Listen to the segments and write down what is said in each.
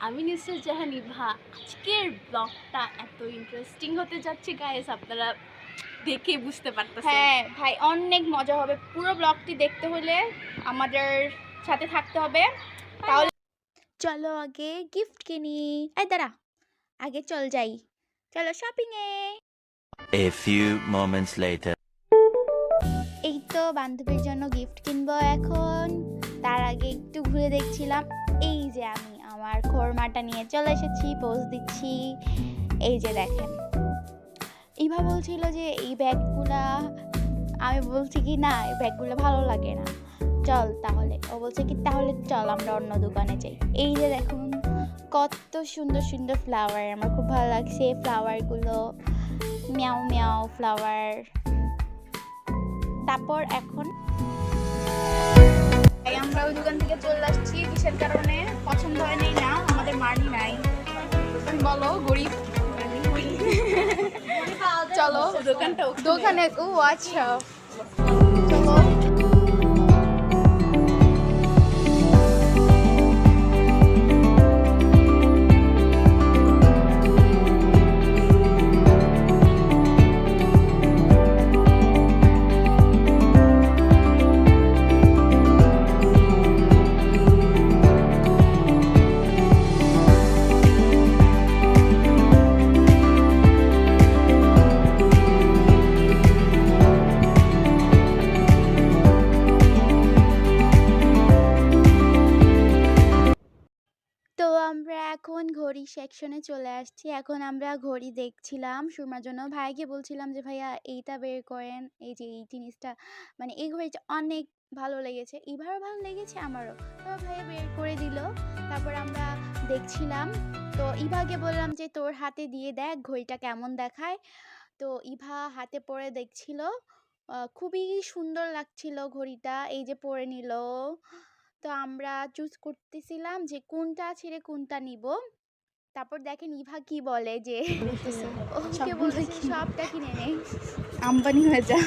আমি নুসরাত জাহান ইভা। আজকের ব্লগটা এত ইন্টারেস্টিং হতে যাচ্ছে গাইস, আপনারা দেখে বুঝতে পারতেছেন। হ্যাঁ ভাই, অনেক মজা হবে। পুরো ব্লগটি দেখতে হলে আমাদের সাথে থাকতে হবে। তাহলে চলো আগে গিফট কিনি। এই দাঁড়া, আগে চল যাই, চলো shopping A. A few moments later. এই তো বান্ধবীর জন্য গিফট কিনবো এখন। তার আগে একটু ঘুরে দেখছিলাম। এই যে আমি আমার খোরমাটা নিয়ে চলে এসেছি, পোজ দিচ্ছি। এই যে দেখেন, ইভা বলছিল যে এই ব্যাগগুলা, আমি বলছি কি না, এই ব্যাগগুলো ভালো লাগে না, চল তাহলে। ও বলছে কি তাহলে চল আমরা অন্য দোকানে যাই। এই যে দেখুন কত সুন্দর সুন্দর ফ্লাওয়ার, আমার খুব ভালো লাগছে ফ্লাওয়ারগুলো, মিয়াও মিয়াও ফ্লাওয়ার। তারপর এখন আমরা ওই দোকান থেকে চলে আসছি। কিসের কারণে পছন্দ হয় নাই? না, আমাদের মানি নাই। বলো গরিব। চলো দোকানে। ও আচ্ছা, চলো। তো আমরা এখন ঘড়ি সেকশনে চলে আসছি। এখন আমরা ঘড়ি দেখছিলাম সুরমার জন্য। ভাইকে বলছিলাম যে ভাইয়া এইটা বের করেন, এই যে এই জিনিসটা, মানে এই ঘড়িটা অনেক ভালো লেগেছে, ইভারও ভালো লেগেছে আমারও। তো ভাইয়া বের করে দিল। তারপর আমরা দেখছিলাম। তো ইভাকে বললাম যে তোর হাতে দিয়ে দেখ ঘড়িটা কেমন দেখায়। তো ইভা হাতে পরে দেখছিল, খুবই সুন্দর লাগছিল ঘড়িটা। এই যে পরে নিল। তো আমরা চুজ করতেছিলাম যে কোনটা ছেড়ে কোনটা নিব। তারপর দেখেন ইভা কি বলে যে ওকে বলতেছে সবটা কিনে নে, আম্বানি হয়ে যা।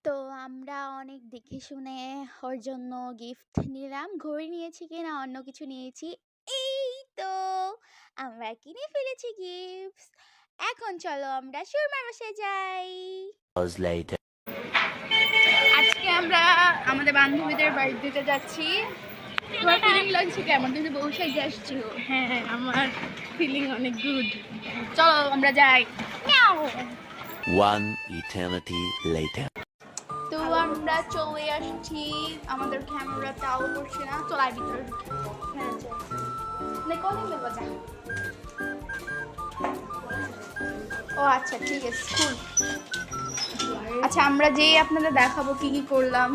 তো আমরা অনেক দেখে শুনে ওর জন্য গিফট নিলাম। ঘড়ি নিয়েছি কিনা অন্য কিছু নিয়েছি। এই তো আমরা কিনে ফেলেছি গিফট। এখন চলো আমরা সুরমার বাসায় যাই। Hours later. আজকে আমরা আমাদের বান্ধবীদের বাড়ি দিতে যাচ্ছি। তোমার ফিলিং লাগছে কেমন? তুমি তো বউ সাইজে আসছো। হ্যাঁ, আমার ফিলিং অনেক গুড। চলো আমরা যাই। মিয়াও। One eternity later. তো আমরা চলে আসছি। আমাদের ক্যামেরাটাও করছে না। চল আর ভিতরে ঢুকি। হ্যাঁ চল। নে কোনে নেবো যা। ও আচ্ছা ঠিক আছে, কুল। আচ্ছা আমরা যেই আপনাদের দেখাবো কি কি করলাম।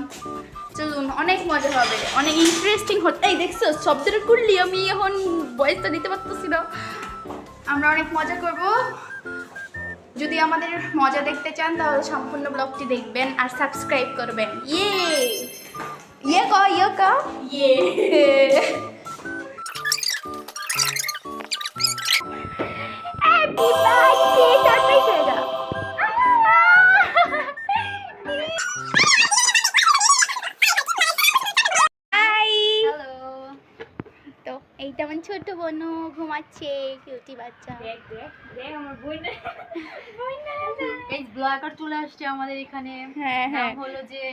চলুন, অনেক মজা হবে, অনেক ইন্টারেস্টিং হচ্ছে। এই দেখছো শব্দটা করলি, আমি এখন ভয়েসটা দিতে পারতেছি না। আমরা অনেক মজা করব। যদি আমাদের মজা দেখতে চান তাহলে সম্পূর্ণ ব্লগটি দেখবেন আর সাবস্ক্রাইব করবেন। ইয়ে ইয়ে ক ইয়ে ক ইয়ে। হ্যাপি বার্থডে সারপ্রাইজ হয়ে যা। হাই। হ্যালো। তো এইটা আমার ছোট বোনও ঘুমাচ্ছে, কিউটি বাচ্চা। দেখ আমার বইনা এই ব্লগার চলে আসছে আমাদের এখানে। হ্যাঁ হ্যাঁ, নাম হলো যে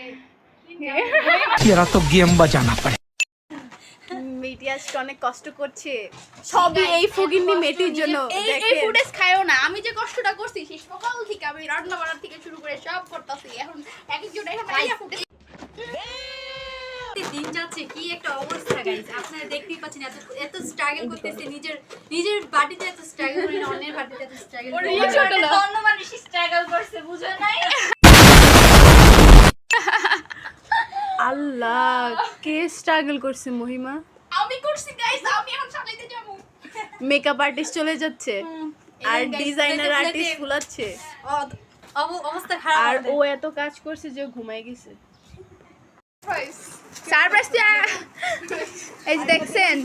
तेरा तो गेम बजाना पड़े। মেয়েটি আজকে অনেক কষ্ট করছে, সবই এই ফকিন্নি মেয়েটির জন্য। এই ফুটেজ খায়ও না। আমি যে কষ্টটা করছি সেই সকাল থেকে, আমি রান্না বান্না থেকে শুরু করে সব করতেছি। এখন এক একজন এখানে আইয়া ফুটেজ। দিন যাচ্ছে কি একটা অবস্থা গাইস, আপনারা দেখতেই পাচ্ছেন। এত স্ট্রাগল করতেছে, নিজের বাড়িতে এত স্ট্রাগল করে না, অন্যের বাড়িতে এত স্ট্রাগল করে। অন্য মানুষ স্ট্রাগল করছে, বুঝো নাই? আল্লাহ, কে স্ট্রাগল করছে? মহিমা আমি করছি গাইস, আমি এখন সামলাইতে যাব। মেকআপ আর্টিস্ট চলে যাচ্ছে আর ডিজাইনার আর্টিস্ট ফুলাচ্ছে, অবস্থা খারাপ। আর ও এত কাজ করছে যে ঘুমাই গেছে। সারপ্রাইজ এই যে দেখছেন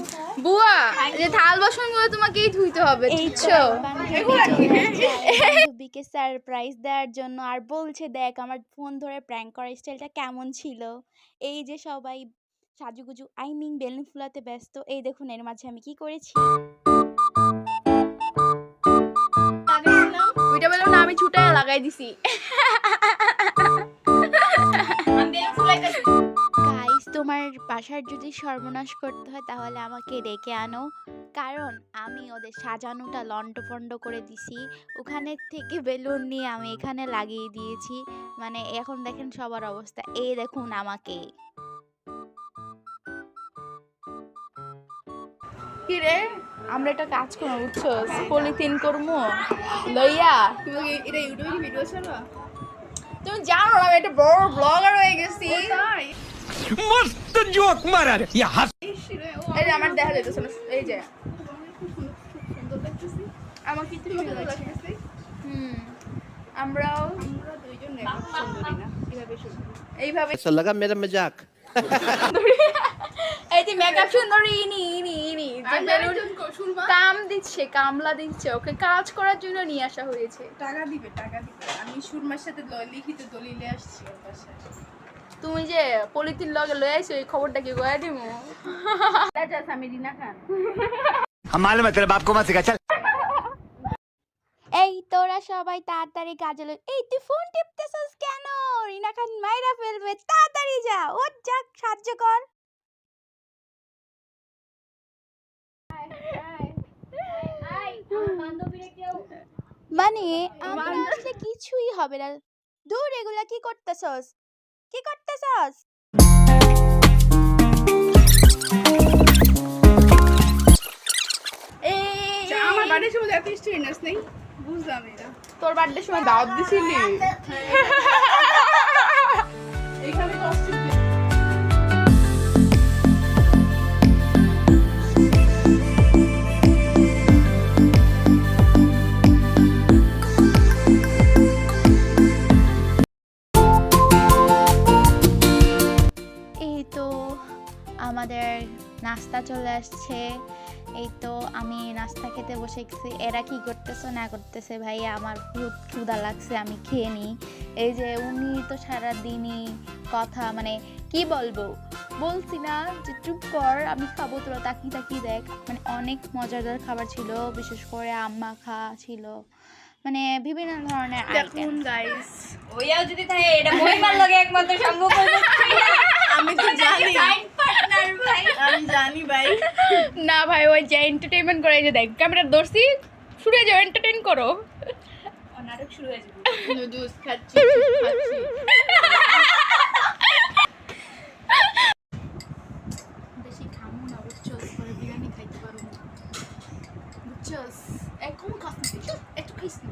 বুয়া, যে থাল বাসনগুলো তোমাকেই ধুইতে হবে, বুঝছো? বান্ধবীকে সারপ্রাইজ দেওয়ার জন্য আর বলছে দেখ আমার ফোন ধরে প্র্যাঙ্ক করার স্টাইলটা কেমন ছিল। এই যে সবাই সাজুগুজু বেলুন ফুলাতে ব্যস্ত। এই দেখুন এর মাঝে আমি কি করেছি। ওইটা বেলুন আমি ছুটায় লাগাই দিছি। গাইস, তোমার বাসার যদি সর্বনাশ করতে হয় তাহলে আমাকে ডেকে আনো, কারণ আমি ওদের সাজানোটা লন্ডভন্ড করে দিছি। ওখানে থেকে বেলুন নিয়ে আমি এখানে লাগিয়ে দিয়েছি। মানে এখন দেখেন সবার অবস্থা, এই দেখুন আমাকে। কি রে, আমরা একটা কাজ করবো বুঝছো, পলিথিন করবো লইয়া। এটা ইউটিউবে কি ভিডিও ছাড়বা? তুমি জানো না আমি একটা বড় ব্লগার হয়ে গেছি। मस्त जोक मारा रे ये हंस এই যে আমার দেখা যাইতেছে না, এই যে আমার কি সুন্দর লাগতেছে। আমরাও দুইজন মেকআপ সুন্দরী না, কিভাবে সুন্দর? এইভাবে ऐसा लगा मेरा मजाक এই যে মেকআপ সুন্দরী ইনি ইনি ইনি যে বেলুন কাম দিচ্ছে, কামলা দিচ্ছে, ওকে কাজ করার জন্য নিয়ে আসা হয়েছে। টাকা দিবে, টাকা দিবে। আমি সুরমার সাথে লিখিত দলিলে আসছি ওর বাসায়। তুমি যে পলিথিন লগে লয়ে আইছো এই খবরটা কি কইয়া দিমু? আমি রিনা খান। हम मालूम है तेरे बाप को मत सिखा चल। এই তোরা সবাই তাড়াতাড়ি কাজে এই তুই ফোন টিপতেছস কেন? রিনা খান মাইরা ফেলবে, তাড়াতাড়ি যা, ওঠ যা, সাহায্য কর। মানে আমার আসলে কিছুই হবে না। দূর, এগুলা কি করতেছস? কি করতেছস? আমার বাড়ির সময় এত স্টুডেন্টস নেই, বুঝলাম না। তোর বার্থডে সময় দাওয়াত দিছিলি? এইখানে কস্টিউম এই তো আমাদের নাস্তা চলে আসছে। এই তো আমি নাস্তা খেতে বসে গেছি। এরা কি করতেছে না করতেছে ভাইয়া, আমার খুব ক্ষুধা লাগছে, আমি খেয়ে নিই। এই যে উনি তো সারাদিনই কথা, মানে কি বলবো, বলছি না যে চুপ কর আমি খাবো, তোরা তাকিয়ে তাকিয়ে দেখ। মানে অনেক মজাদার খাবার ছিল, বিশেষ করে আম্মা ছিল, মানে বিভিন্ন ধরনের আইটেম। গাইস ওইয়াও যদি থাকে এটা মহিমার লগে একমাত্র সম্ভব হবে। আমি তো জানি, পার্টনার ভাই, আমি জানি ভাই। না ভাই, ওই যে এন্টারটেইনমেন্ট করে, এই যে দেখ ক্যামেরা ধরছি, শুরু যাও, এন্টারটেইন করো। নাটক শুরু হয়ে যাবে। নুডলস খাচ্ছি। বেশি খামু না, বুঝছস, পরে বিরিয়ানি খাইতে পারবো না, বুঝছস। এখন খাচ্ছি, একটু খাইস না।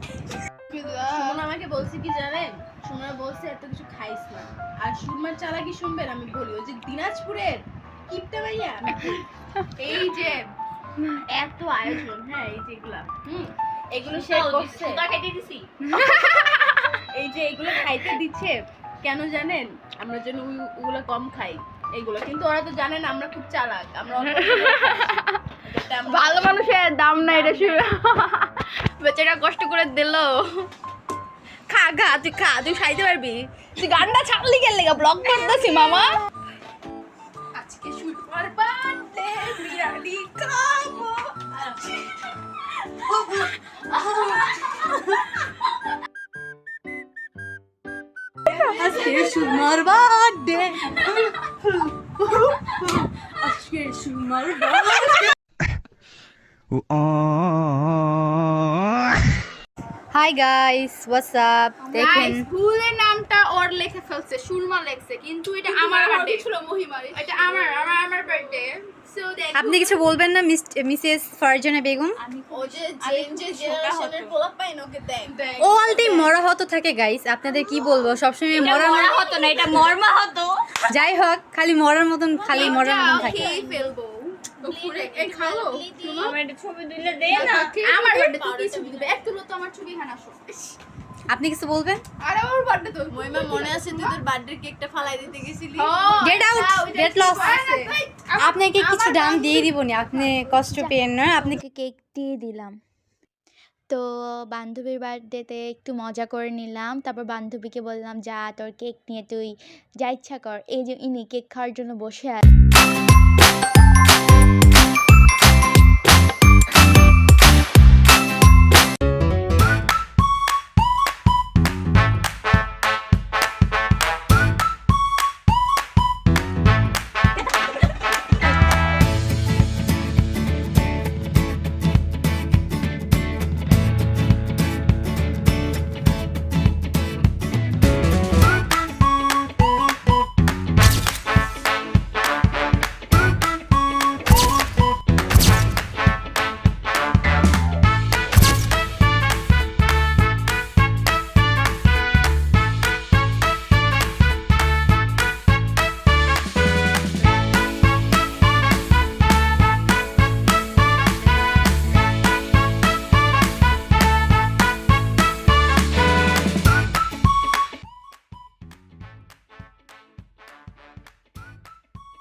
সুমন আমাকে বলছে কি জানেন, সুমন বলছে এত কিছু খাইস না। আর সুরমার চালাকি শুনবেন, আমি বলি ওই যে দিনাজপুরের কিপটা ভাইয়া, এই যে এত আয়োজন, হ্যাঁ এই যে এগুলা, এগুলো শেয়ার করছে, খাইতে দিছি। এই যে এগুলো খাইতে দিচ্ছে কেন জানেন, আমরা যেন ওগুলো কম খাই এইগুলো, কিন্তু ওরা তো জানেন আমরা খুব চালাক, আমরা ভালো মানুষের দাম না, এটা শুরু বেচারা কষ্ট করে দিল। খা খা, তুই খা, তুই খাইতে পারবি। তুই গানটা ছাড়লি গেলে ব্লগ করতেছি মামা। আজকে সুরমার বার্থডে, বিরিয়ানি খাবো। আজকে সুরমার বার্থডে, আজকে সুরমার birthday. Hi guys, what's up? দেখেন স্কুলের নামটা ওর লিখে ফেলছে, সুরমা লেখছে, কিন্তু এটা আমার বার্থডে ছিল, মহিমার, এটা আমার বার্থডে। সো আপনি কিছু বলবেন না মিসেস ফারজানা বেগম? ও যে জেনারেশনের পোলা পাই ওকে দেখ। ও অলরেডি মরা হতো থাকে গাইস, আপনাদের কি বলবো, সবসময় মরা হতো না, এটা মর্মা হতো। যাই হোক, খালি মরার মতন থাকে। খেয়ে ফেলবো। এই খালো, আমার একটা ছবি দিলে দে না। আমার বার্থডে তুই কি ছবি দিবে? এক তুলো তো আমার ছবি এখানে আসো। আপনি কিছু বলবেন? আরে ওর বার্থডে তো মহিমা মনে আছে, তুই তোর বার্থডে কেকটা ফালাই দিতে গেছিলি। Get out, get loss. আপনাকে কিছু দাম দিয়ে দিবনি, আপনি কষ্ট পেয়েন না, আপনি কেক দিয়ে দিলাম। তো বান্ধবীর বার্থডেতে একটু মজা করে নিলাম, তারপর বান্ধবীকে বললাম যা তোর কেক নিয়ে তুই যা ইচ্ছা কর। এই যে ইনি কেক খাওয়ার জন্য বসে আছে।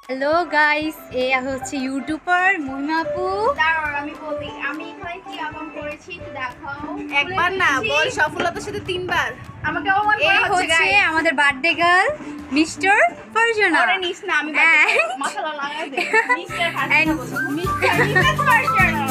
হ্যালো গাইস, এ হচ্ছে ইউটিউবার মহিমা আপু। আমি বলি আমি এখানে কি আমন করেছি একটু দেখাও। একবার না বল, সফলতার সাথে 3 বার আমাকে অপমান এই করা হচ্ছে হচ্ছে আমাদের বার্থডে গার্ল মিস্টার ফারজানা। ওরে নিস না, আমি And- মাশাআল্লাহ লাগাই দে মিস্টার And- মিস্টার ফারজানা।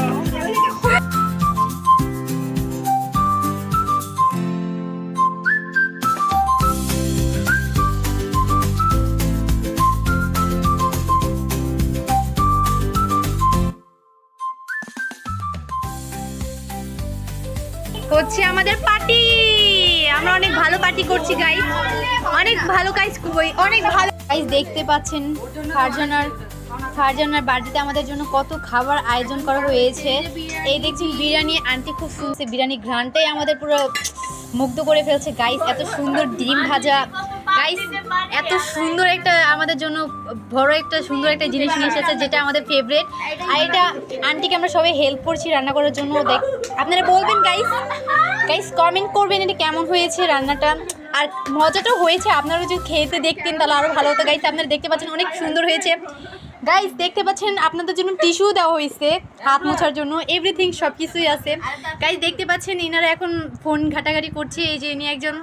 হচ্ছে আমাদের পার্টি, আমরা অনেক ভালো পার্টি করছি গাইস, অনেক ভালো গাইস, অনেক ভালো গাইস। দেখতে পাচ্ছেন ফারজানার বার্থডেতে আমাদের জন্য কত খাবার আয়োজন করা হয়েছে। এই দেখছেন বিরিয়ানি, আন্টি খুব সুন্দর বিরিয়ানি ঘ্রাণটাই আমাদের পুরো মুগ্ধ করে ফেলছে গাইস। এত সুন্দর ডিম ভাজা গাইস, এত সুন্দর একটা আমাদের জন্য বড় একটা সুন্দর একটা জিনিস নিয়ে এসেছে যেটা আমাদের ফেভারিট। আর এটা আন্টিকে আমরা সবাই হেল্প করছি রান্না করার জন্য। আপনারা বলবেন গাইস কমেন্ট করবেন এটা কেমন হয়েছে রান্নাটা, আর মজাটাও হয়েছে। আপনারা যদি খেতে দেখতেন তাহলে আরও ভালো হতো গাইস। আপনারা দেখতে পাচ্ছেন অনেক সুন্দর হয়েছে গাইস, দেখতে পাচ্ছেন আপনাদের জন্য টিস্যু দেওয়া হয়েছে হাত মোছার জন্য, এভরিথিং সব কিছুই আছে গাইস। দেখতে পাচ্ছেন এনারা এখন ফোন ঘাটাঘাটি করছে। এই যে ইনি একজন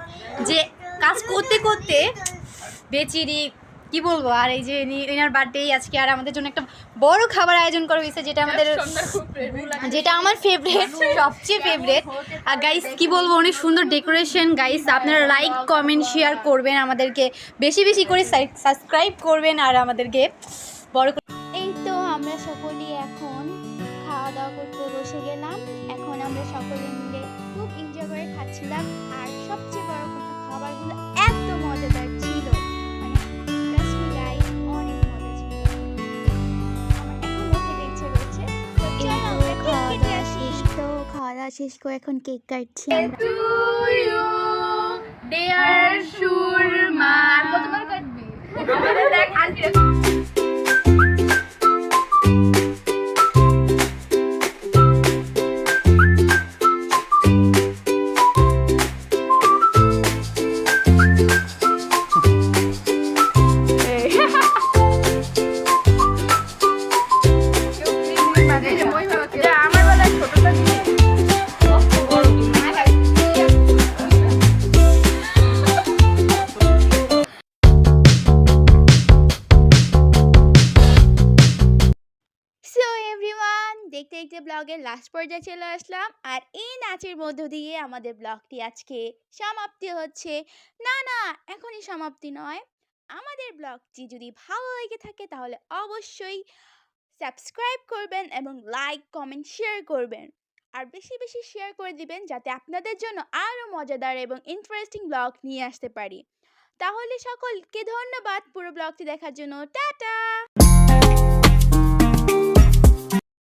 যে কাজ করতে করতে বেচিরি কি বলবো। আর এই যে এনার বার্থডে আজকে, আর আমাদের জন্য একটা বড় খাবার আয়োজন করা হয়েছে যেটা আমার ফেভারিট, সবচেয়ে ফেভারিট। আর গাইস কি বলবো, অনেক সুন্দর ডেকোরেশন গাইস। আপনারা লাইক কমেন্ট শেয়ার করবেন, আমাদেরকে বেশি বেশি করে সাবস্ক্রাইব করবেন, আর আমাদেরকে বড় এই তো আমরা সকলেই এখন খাওয়া দাওয়া করতে বসে গেলাম। এখন আমরা সকলে মিলে খুব এনজয় করে খাচ্ছিলাম। আর সবচেয়ে বড় কথা, খাবারগুলো এত মজাদার ছিল, মানে trust me guys, অনেক মজা ছিল। আমার এখনো খেতে ইচ্ছে করছে। তো চলো আমরা কেক কেটে আসি। তো খাওয়া দাওয়া শেষ করে এখন কেক কাটছি আমরা। ডিয়ার সুরমা, কতবার কাটবি? আমাদের দেখ আন্টি আমার বেলায় ছোটটা দিবি। সো এভরিওয়ান, দেখতে দেখতে ব্লগের লাস্ট পর্যায়ে চলে আসলাম। আর এই নাচের মধ্য দিয়ে আমাদের ব্লগটি আজকে সমাপ্তি হচ্ছে। না না, এখনই সমাপ্তি নয়। আমাদের ব্লগটি যদি ভালো লেগে থাকে তাহলে অবশ্যই সাবস্ক্রাইব করবেন এবং লাইক কমেন্ট শেয়ার করবেন। আর বেশি বেশি শেয়ার করে দিবেন যাতে আপনাদের জন্য আরও মজাদার এবং ইন্টারেস্টিং ব্লগ নিয়ে আসতে পারি। তাহলে সকলকে ধন্যবাদ পুরো ব্লগটি দেখার জন্য। টাটা।